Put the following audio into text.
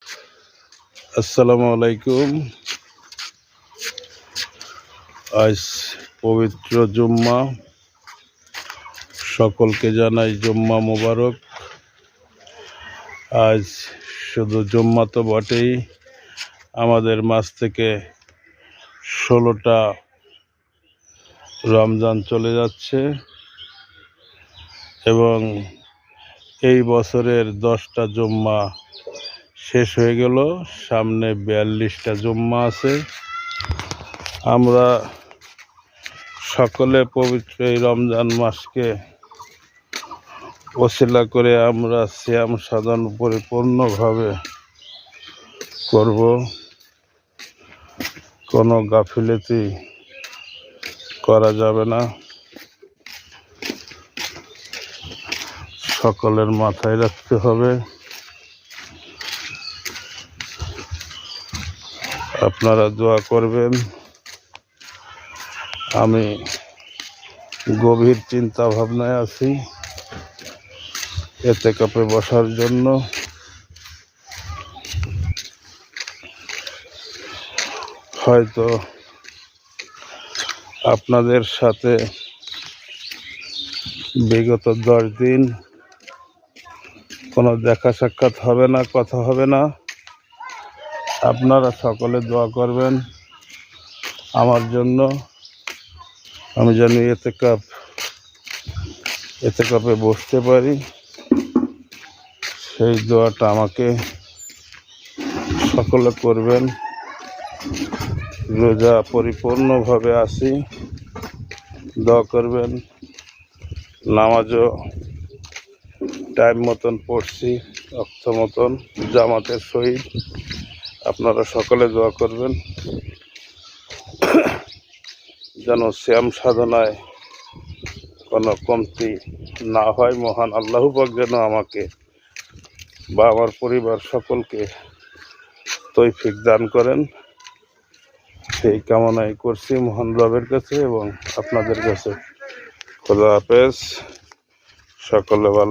আসসালামু আলাইকুম। আজ পবিত্র জুম্মা, সকলকে জানাই জুম্মা মোবারক। আজ শুধু জুম্মা তো বটেই, আমাদের মাঝ থেকে 16টা রমজান চলে যাচ্ছে এবং এই বছরের 10টা জুম্মা শেষ হয়ে গেল। সামনে 42টা জুম্মা আছে। আমরা সকলে পবিত্র এই রমজান মাসকে ওসিলা করে আমরা সিয়াম সাধন পরিপূর্ণভাবে করব। কোনো গাফিলতি করা যাবে না। সকলের মাথায় রাখতে হবে। আপনারা দোয়া করবেন। আমি গভীর চিন্তা ভাবনায় আছি ইতিকাফে বসার জন্য। হয়তো আপনাদের সাথে বিগত 10 দিন কোনো দেখা সাক্ষাৎ হবে না, কথা হবে না। আপনারা সকলে দোয়া করবেন আমার জন্য, আমি যেন ইতিকাফে বসতে পারি। সেই দোয়াটা আমাকে সকলে করবেন। রোজা পরিপূর্ণভাবে আছি, দোয়া করবেন। নামাজও টাইম মতন পড়ছি, অর্থ মতন জামাতের সহিত। আপনারা সকলে দোয়া করবেন যেন সিয়াম সাধনায় কোনো কমতি না হয়। মহান আল্লাহ পাক যেন আমাকে বা আমার পরিবার সকলকে তৌফিক দান করেন, সেই কামনাই করছি মহান রবের কাছে এবং আপনাদের কাছে। খোদা হাফেজ, সকলে ভালো।